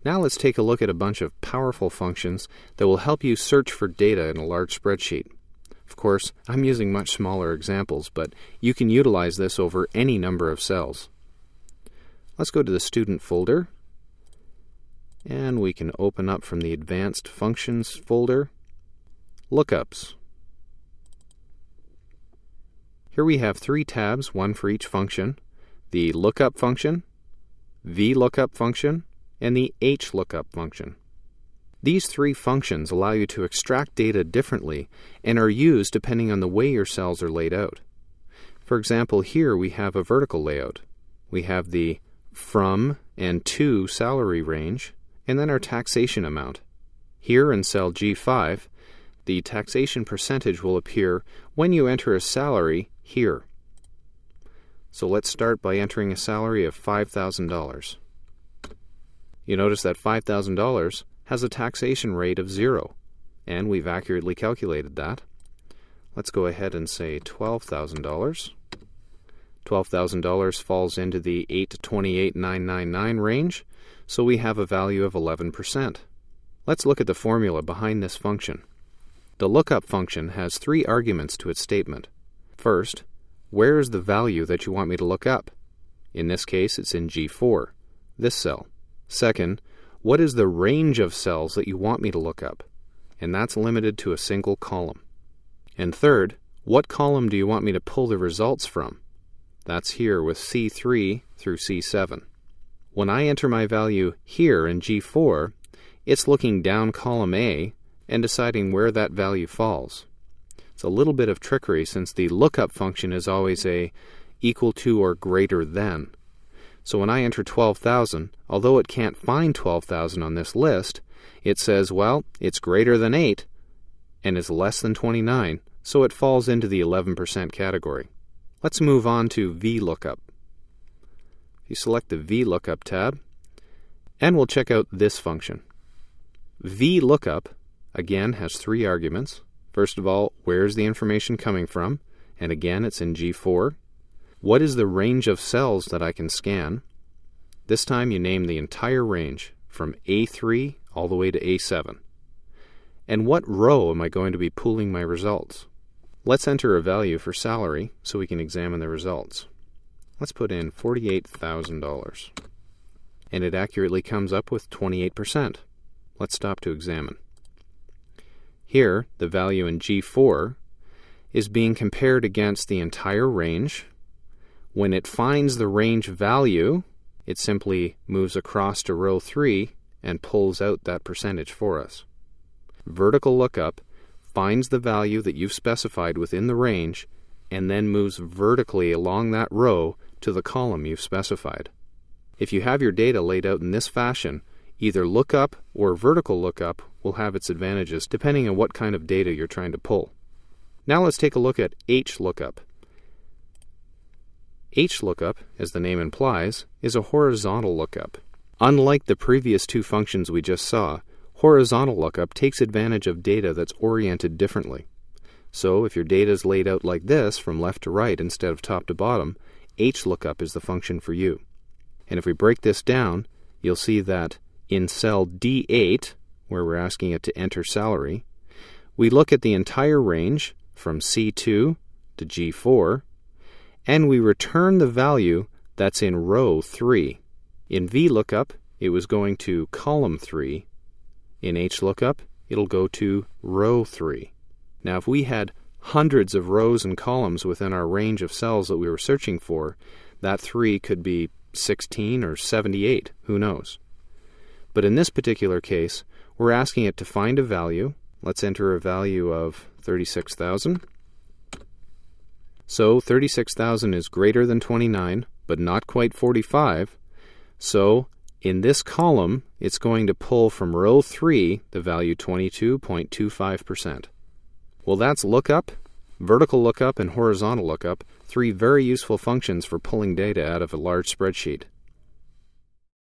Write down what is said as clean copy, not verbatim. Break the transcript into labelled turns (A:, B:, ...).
A: Now let's take a look at a bunch of powerful functions that will help you search for data in a large spreadsheet. Of course, I'm using much smaller examples, but you can utilize this over any number of cells. Let's go to the Student folder, and we can open up from the Advanced Functions folder, Lookups. Here we have 3 tabs, one for each function: the lookup function, VLOOKUP function, and the HLOOKUP function. These 3 functions allow you to extract data differently and are used depending on the way your cells are laid out. For example, here we have a vertical layout. We have the from and to salary range, and then our taxation amount. Here in cell G5, the taxation percentage will appear when you enter a salary here. So let's start by entering a salary of $5,000. You notice that $5,000 has a taxation rate of 0, and we've accurately calculated that. Let's go ahead and say $12,000. $12,000 falls into the 8 to 28,999 range, so we have a value of 11%. Let's look at the formula behind this function. The lookup function has 3 arguments to its statement. First, where is the value that you want me to look up? In this case, it's in G4, this cell. Second, what is the range of cells that you want me to look up? And that's limited to a single column. And third, what column do you want me to pull the results from? That's here with C3 through C7. When I enter my value here in G4, it's looking down column A and deciding where that value falls. It's a little bit of trickery since the lookup function is always a equal to or greater than. So when I enter 12,000, although it can't find 12,000 on this list, it says, well, it's greater than 8 and is less than 29, so it falls into the 11% category. Let's move on to VLOOKUP. You select the VLOOKUP tab, and we'll check out this function. VLOOKUP, again, has 3 arguments. First of all, where is the information coming from? And again, it's in G4. What is the range of cells that I can scan? This time you name the entire range from A3 all the way to A7. And what row am I going to be pooling my results? Let's enter a value for salary so we can examine the results. Let's put in $48,000. And it accurately comes up with 28%. Let's stop to examine. Here, the value in G4 is being compared against the entire range. When it finds the range value, it simply moves across to row 3 and pulls out that percentage for us. Vertical lookup finds the value that you've specified within the range and then moves vertically along that row to the column you've specified. If you have your data laid out in this fashion, either lookup or vertical lookup will have its advantages depending on what kind of data you're trying to pull. Now let's take a look at HLOOKUP. HLOOKUP, as the name implies, is a horizontal lookup. Unlike the previous 2 functions we just saw, horizontal lookup takes advantage of data that's oriented differently. So if your data is laid out like this, from left to right instead of top to bottom, HLOOKUP is the function for you. And if we break this down, you'll see that in cell D8, where we're asking it to enter salary, we look at the entire range from C2 to G4, and we return the value that's in row 3. In VLOOKUP, it was going to column 3. In HLOOKUP, it'll go to row 3. Now, if we had hundreds of rows and columns within our range of cells that we were searching for, that 3 could be 16 or 78, who knows. But in this particular case, we're asking it to find a value. Let's enter a value of 36,000. So 36,000 is greater than 29, but not quite 45. So in this column, it's going to pull from row 3 the value 22.25%. Well, that's lookup, vertical lookup, and horizontal lookup, 3 very useful functions for pulling data out of a large spreadsheet.